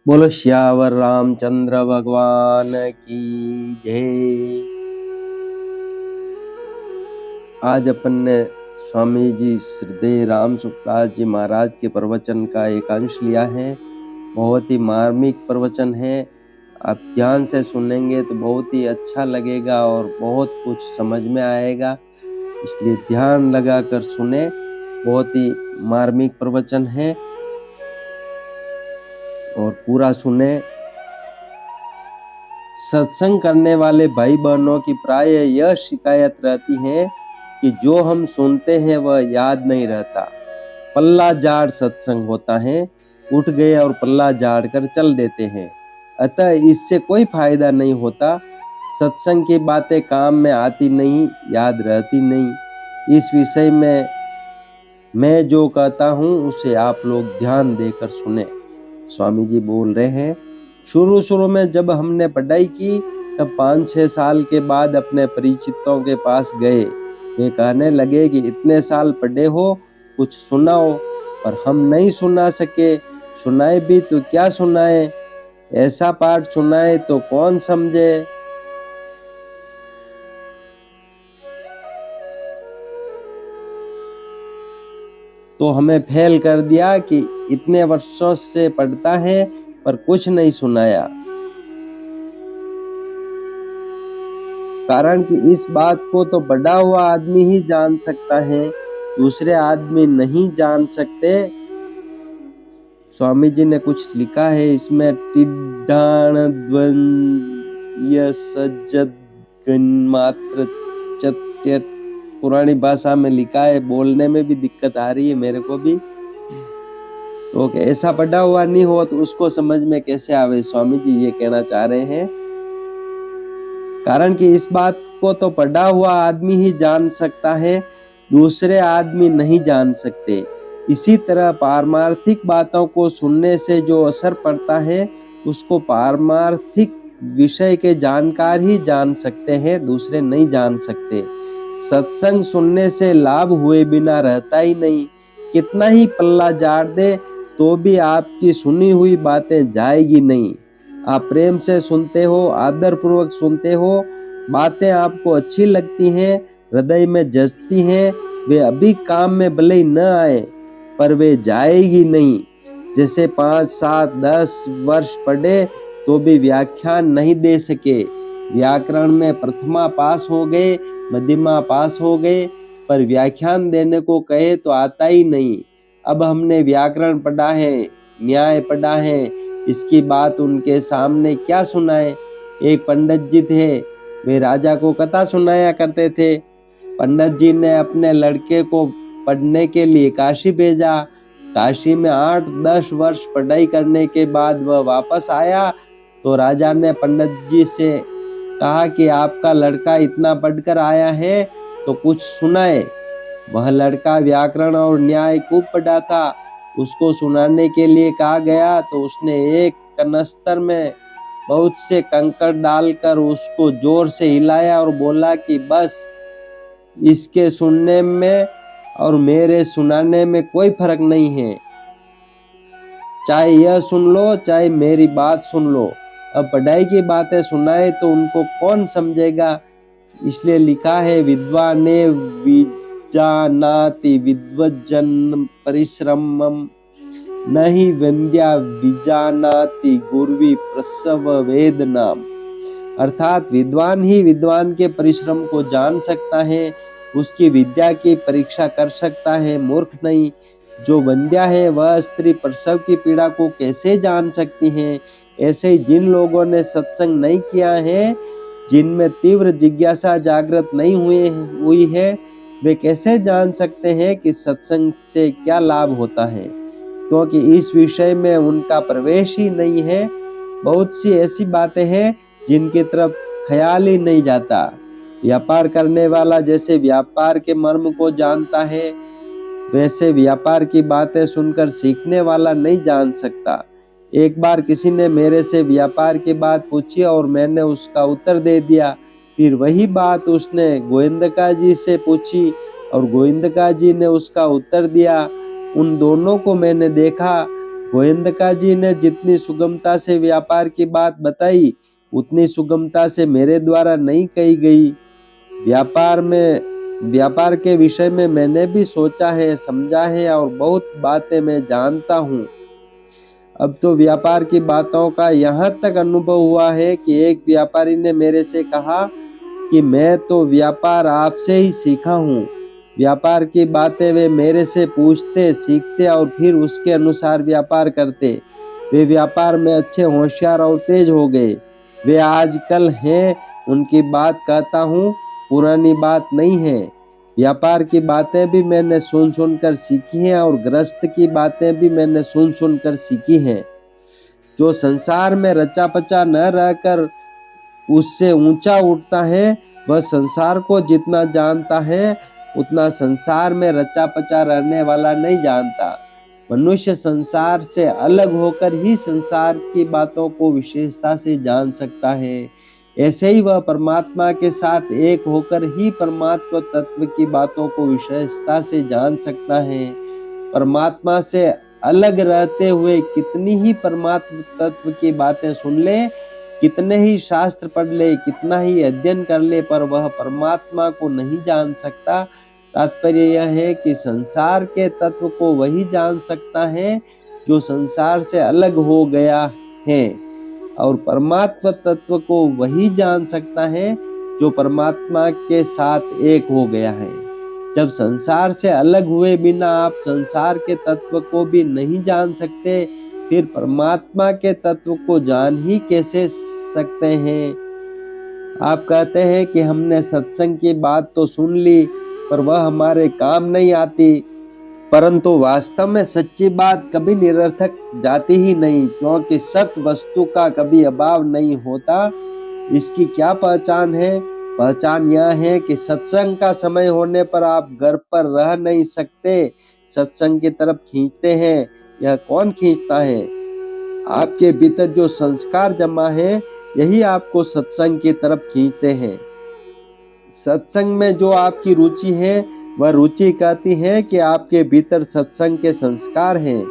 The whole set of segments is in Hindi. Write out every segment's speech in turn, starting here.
बोलो श्यावर रामचंद्र भगवान की जय। आज अपन ने स्वामी जी श्रीदेव राम सुखदास जी महाराज के प्रवचन का एक अंश लिया है। बहुत ही मार्मिक प्रवचन है। आप ध्यान से सुनेंगे तो बहुत ही अच्छा लगेगा और बहुत कुछ समझ में आएगा, इसलिए ध्यान लगाकर सुने। बहुत ही मार्मिक प्रवचन है और पूरा सुने। सत्संग करने वाले भाई बहनों की प्राय यह शिकायत रहती है कि जो हम सुनते हैं वह याद नहीं रहता। पल्ला झाड़ सत्संग होता है, उठ गए और पल्ला झाड़ कर चल देते हैं, अतः इससे कोई फायदा नहीं होता। सत्संग की बातें काम में आती नहीं, याद रहती नहीं। इस विषय में मैं जो कहता हूँ उसे आप लोग ध्यान देकर सुने। स्वामी जी बोल रहे हैं, शुरू में जब हमने पढ़ाई की तब 5-6 साल के बाद अपने परिचितों के पास गए। वे कहने लगे कि इतने साल पढ़े हो, कुछ सुनाओ, पर हम नहीं सुना सके। सुनाए भी तो क्या सुनाए, ऐसा पाठ सुनाए तो कौन समझे। तो हमें फेल कर दिया कि इतने वर्षों से पढ़ता है पर कुछ नहीं सुनाया। कारण कि इस बात को तो पढ़ा हुआ आदमी ही जान सकता है, दूसरे आदमी नहीं जान सकते। स्वामी जी ने कुछ लिखा है इसमें, टिड्डाण द्वंद्व सज्जद मात्र चत्य, पुरानी भाषा में लिखा है, बोलने में भी दिक्कत आ रही है मेरे को भी। तो ऐसा पढ़ा हुआ नहीं हो तो उसको समझ में कैसे आवे, स्वामी जी ये कहना चाह रहे हैं। कारण कि इस बात को तो पढ़ा हुआ आदमी ही जान सकता है, दूसरे आदमी नहीं जान सकते। इसी तरह पारमार्थिक बातों को सुनने से जो असर पड़ता है उसको पारमार्थिक विषय के जानकार ही जान सकते हैं, दूसरे नहीं जान सकते। सत्संग सुनने से लाभ हुए बिना रहता ही नहीं। कितना ही पल्ला झाड़ दे तो भी आपकी सुनी हुई बातें जाएगी नहीं। आप प्रेम से सुनते हो, आदर पूर्वक सुनते हो, बातें आपको अच्छी लगती हैं, हृदय में जचती हैं, वे अभी काम में भले ही न आए पर वे जाएगी नहीं। जैसे 5, 7, 10 वर्ष पढ़े तो भी व्याख्यान नहीं दे सके, व्याकरण में प्रथमा पास हो गए, मध्यमा पास हो गए, पर व्याख्यान देने को कहे तो आता ही नहीं। अब हमने व्याकरण पढ़ा है, न्याय पढ़ा है, इसकी बात उनके सामने क्या सुनाए। एक पंडित जी थे, वे राजा को कथा सुनाया करते थे। पंडित जी ने अपने लड़के को पढ़ने के लिए काशी भेजा। काशी में 8-10 वर्ष पढ़ाई करने के बाद वह वापस आया तो राजा ने पंडित जी से कहा कि आपका लड़का इतना पढ़कर आया है तो कुछ सुनाए। वह लड़का व्याकरण और न्याय खूब पढ़ा था, उसको सुनाने के लिए कहा गया तो उसने एक कनस्तर में बहुत से कंकड़ डालकर उसको जोर से हिलाया और बोला कि बस, इसके सुनने में और मेरे सुनाने में कोई फर्क नहीं है, चाहे यह सुन लो चाहे मेरी बात सुन लो। अब पढ़ाई की बातें सुनाए तो उनको कौन समझेगा। इसलिए लिखा है, विद्वाने विजानाति विद्वज्जन परिश्रमम, नहीं वंद्या विजानाति गुर्वी प्रसव वेदनाम। अर्थात विद्वान ही विद्वान के परिश्रम को जान सकता है, उसकी विद्या की परीक्षा कर सकता है, मूर्ख नहीं। जो वंद्या है वह स्त्री प्रसव की पीड़ा को कैसे जान सकती है। ऐसे ही जिन लोगों ने सत्संग नहीं किया है, जिनमें तीव्र जिज्ञासा जागृत नहीं हुई है, वे कैसे जान सकते हैं कि सत्संग से क्या लाभ होता है, क्योंकि इस विषय में उनका प्रवेश ही नहीं है। बहुत सी ऐसी बातें हैं जिनकी तरफ ख्याल ही नहीं जाता। व्यापार करने वाला जैसे व्यापार के मर्म को जानता है, वैसे व्यापार की बातें सुनकर सीखने वाला नहीं जान सकता। एक बार किसी ने मेरे से व्यापार की बात पूछी और मैंने उसका उत्तर दे दिया। फिर वही बात उसने गोविंदका जी से पूछी और गोविंदका जी ने उसका उत्तर दिया। उन दोनों को मैंने देखा, गोविंदका जी ने जितनी सुगमता से व्यापार की बात बताई, उतनी सुगमता से मेरे द्वारा नहीं कही गई। व्यापार के विषय में मैंने भी सोचा है, समझा है और बहुत बातें मैं जानता हूँ। अब तो व्यापार की बातों का यहाँ तक अनुभव हुआ है कि एक व्यापारी ने मेरे से कहा कि मैं तो व्यापार आपसे ही सीखा हूँ। व्यापार की बातें वे मेरे से पूछते, सीखते और फिर उसके अनुसार व्यापार करते। वे व्यापार में अच्छे, होशियार और तेज हो गए। वे आजकल हैं, उनकी बात कहता हूँ, पुरानी बात नहीं है। व्यापार की बातें भी मैंने सुन कर सीखी हैं और गृहस्थ की बातें भी मैंने सुन कर सीखी हैं। जो संसार में रचा पचा न रहकर उससे ऊंचा उठता है, वह संसार को जितना जानता है उतना संसार में रचा पचा रहने वाला नहीं जानता। मनुष्य संसार से अलग होकर ही संसार की बातों को विशेषता से जान सकता है। ऐसे ही वह परमात्मा के साथ एक होकर ही परमात्मा तत्व की बातों को विशेषता से जान सकता है। परमात्मा से अलग रहते हुए कितनी ही परमात्मा तत्व की बातें सुन ले, कितने ही शास्त्र पढ़ ले, कितना ही अध्ययन कर ले, पर वह परमात्मा को नहीं जान सकता। तात्पर्य यह है कि संसार के तत्व को वही जान सकता है जो संसार से अलग हो गया है, और परमात्मा तत्व को वही जान सकता है जो परमात्मा के साथ एक हो गया है। जब संसार से अलग हुए बिना आप संसार के तत्व को भी नहीं जान सकते, फिर परमात्मा के तत्व को जान ही कैसे सकते हैं। आप कहते हैं कि हमने सत्संग की बात तो सुन ली, पर वह हमारे काम नहीं आती। परंतु वास्तव में सच्ची बात कभी निरर्थक जाती ही नहीं, क्योंकि सत्य वस्तु का कभी अभाव नहीं होता। इसकी क्या पहचान है? पहचान यह है कि सत्संग का समय होने पर आप घर पर रह नहीं सकते, सत्संग की तरफ खींचते हैं। यह कौन खींचता है? आपके भीतर जो संस्कार जमा है, यही आपको सत्संग की तरफ खींचते हैं। सत्संग में जो आपकी रुचि है, वह रुचि कहती है कि आपके भीतर सत्संग के संस्कार हैं।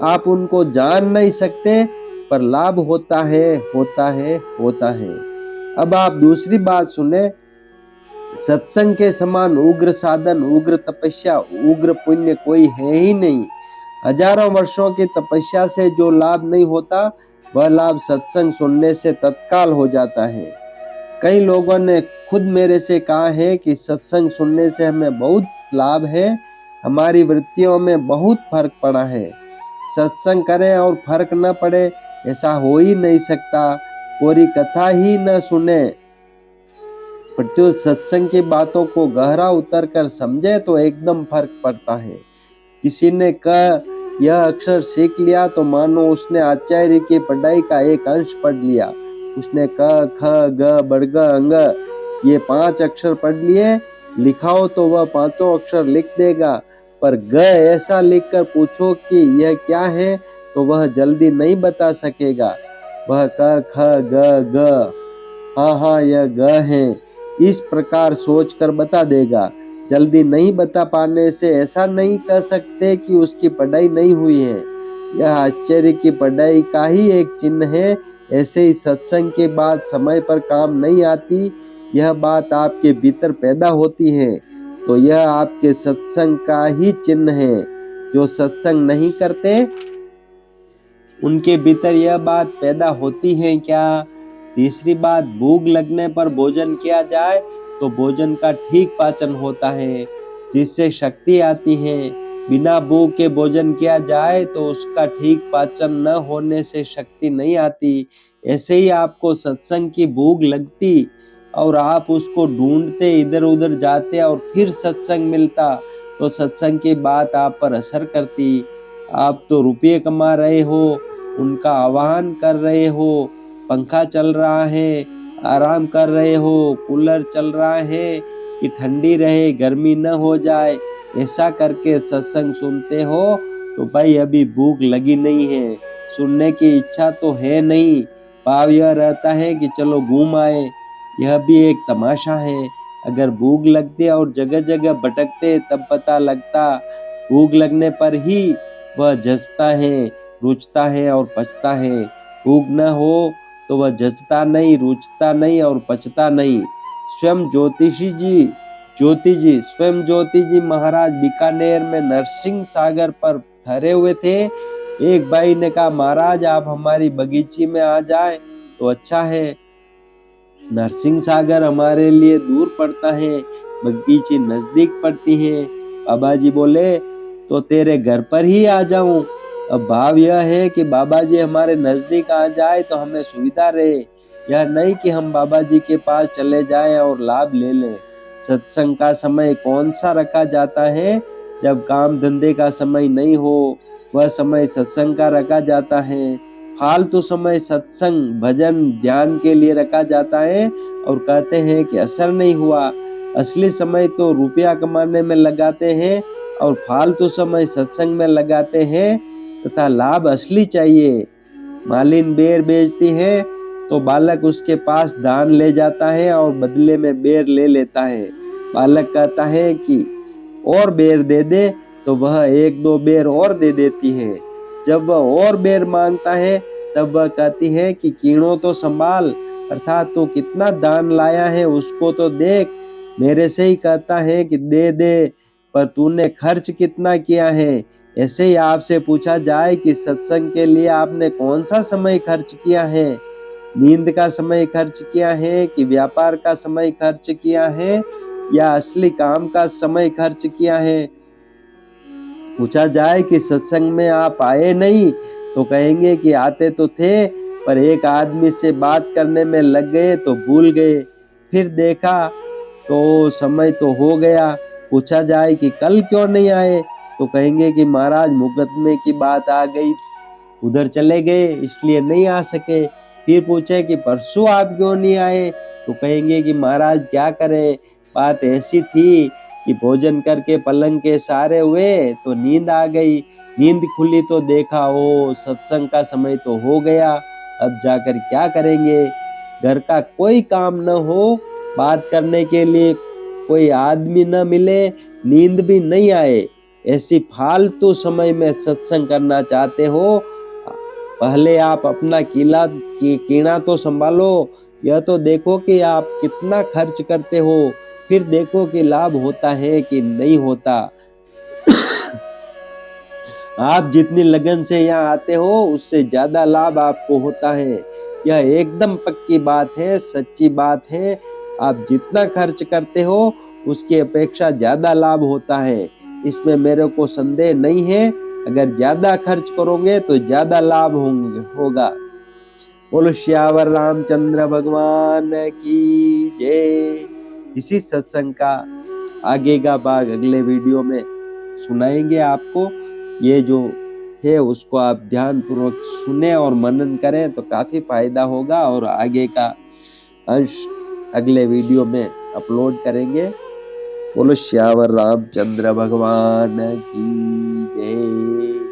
आप उनको जान नहीं सकते, पर लाभ होता है, होता है, होता है। अब आप दूसरी बात सुने। सत्संग के समान उग्र साधन, उग्र तपस्या, उग्र पुण्य कोई है ही नहीं। हजारों वर्षों की तपस्या से जो लाभ नहीं होता, वह लाभ सत्संग सुनने से तत्काल हो जाता है। कई लोगों ने खुद मेरे से कहा है कि सत्संग सुनने से हमें बहुत लाभ है, हमारी वृत्तियों में बहुत फर्क पड़ा है। सत्संग करें और फर्क न पड़े, ऐसा हो ही नहीं सकता। कोरी कथा ही न सुने, प्रत्युत सत्संग की बातों को गहरा उतर कर समझे तो एकदम फर्क पड़ता है। किसी ने कहा यह अक्षर सीख लिया तो मानो उसने आचार्य की पढ़ाई का एक अंश पढ़ लिया। उसने क ख ग बड़ग अंग ये 5 अक्षर पढ़ लिए, लिखाओ तो वह 5 अक्षर लिख देगा, पर ग ऐसा लिखकर पूछो कि यह क्या है तो वह जल्दी नहीं बता सकेगा। वह क ख ग ग हाँ यह ग है, इस प्रकार सोचकर बता देगा। जल्दी नहीं बता पाने से ऐसा नहीं कह सकते कि उसकी पढ़ाई नहीं हुई है। यह आश्चर्य की पढ़ाई का ही एक चिन्ह है। ऐसे ही सत्संग के बाद समय पर काम नहीं आती, यह बात आपके भीतर पैदा होती है, तो यह आपके सत्संग का ही चिन्ह है। जो सत्संग नहीं करते, उनके भीतर यह बात पैदा होती है क्या? तीसरी बात, भूख लगने पर भोजन किया जाए तो भोजन का ठीक पाचन होता है, जिससे शक्ति आती है। बिना भूख के भोजन किया जाए तो उसका ठीक पाचन न होने से शक्ति नहीं आती। ऐसे ही आपको सत्संग की भूख लगती और आप उसको ढूंढते, इधर उधर जाते और फिर सत्संग मिलता, तो सत्संग की बात आप पर असर करती। आप तो रुपये कमा रहे हो, उनका आह्वान कर रहे हो, पंखा चल रहा है, आराम कर रहे हो, कूलर चल रहा है कि ठंडी रहे, गर्मी न हो जाए, ऐसा करके सत्संग सुनते हो, तो भाई अभी भूख लगी नहीं है, सुनने की इच्छा तो है नहीं। भाव यह रहता है कि चलो घूम आए। यह भी एक तमाशा है। अगर भूख लगती और जगह जगह भटकते तब पता लगता। भूख लगने पर ही वह जचता है। रुचता है और पचता है। भूख न हो तो वह जचता नहीं, रुचता नहीं और पचता नहीं। स्वयं ज्योति जी महाराज बीकानेर में नरसिंह सागर पर ठहरे हुए थे। एक भाई ने कहा, महाराज आप हमारी बगीची में आ जाए तो अच्छा है, नरसिंह सागर हमारे लिए दूर पड़ता है, बगीची नजदीक पड़ती है। बाबा जी बोले, तो तेरे घर पर ही आ जाऊं। अब भाव यह है कि बाबा जी हमारे नजदीक आ जाए तो हमें सुविधा रहे, यह नहीं कि हम बाबा जी के पास चले जाएं और लाभ ले लें। सत्संग का समय कौन सा रखा जाता है? जब काम धंधे का समय नहीं हो, वह समय सत्संग का रखा जाता है। फालतू समय सत्संग, भजन, ध्यान के लिए रखा जाता है और कहते हैं कि असर नहीं हुआ। असली समय तो रुपया कमाने में लगाते हैं और फालतू समय सत्संग में लगाते हैं, तथा लाभ असली चाहिए। मालिन बेर बेचती है तो बालक उसके पास दान ले जाता है और बदले में बेर ले लेता है। बालक कहता है कि और बेर दे दे तो वह एक दो बेर और दे देती है। जब वह और बेर मांगता है तब वह कहती है कि कीड़ों तो संभाल, अर्थात तू कितना दान लाया है उसको तो देख। मेरे से ही कहता है कि दे दे, पर तूने खर्च कितना किया है। ऐसे ही आपसे पूछा जाए कि सत्संग के लिए आपने कौन सा समय खर्च किया है? नींद का समय खर्च किया है कि व्यापार का समय खर्च किया है या असली काम का समय खर्च किया है? पूछा जाए कि सत्संग में आप आए नहीं, तो कहेंगे कि आते तो थे, पर एक आदमी से बात करने में लग गए तो भूल गए, फिर देखा तो समय तो हो गया। पूछा जाए कि कल क्यों नहीं आए, तो कहेंगे कि महाराज मुकदमे की बात आ गई, उधर चले गए इसलिए नहीं आ सके। फिर पूछे कि परसों आप क्यों नहीं आए, तो कहेंगे कि महाराज क्या करें, बात ऐसी थी कि भोजन करके पलंग के सहारे हुए तो नींद आ गई। नींद खुली तो देखा ओ सत्संग का समय तो हो गया, अब जाकर क्या करेंगे। घर का कोई काम न हो, बात करने के लिए कोई आदमी न मिले, नींद भी नहीं आए, ऐसी फालतू समय में सत्संग करना चाहते हो, पहले आप अपना कीड़ा तो संभालो। यह तो देखो कि आप कितना खर्च करते हो, फिर देखो कि लाभ होता है कि नहीं होता। आप जितनी लगन से यहाँ आते हो उससे ज्यादा लाभ आपको होता है। यह एकदम पक्की बात है, सच्ची बात है। आप जितना खर्च करते हो उसकी अपेक्षा ज्यादा लाभ होता है, इसमें मेरे को संदेह नहीं है। अगर ज्यादा खर्च करोगे तो ज्यादा लाभ होगा। बोलो श्यावर रामचंद्र भगवान की जय। इसी सत्संग का आगे का भाग अगले वीडियो में सुनाएंगे आपको। ये जो है उसको आप ध्यान पूर्वक सुने और मनन करें तो काफी फायदा होगा, और आगे का अंश अगले वीडियो में अपलोड करेंगे। बोलो श्यावर रामचंद्र भगवान की जय।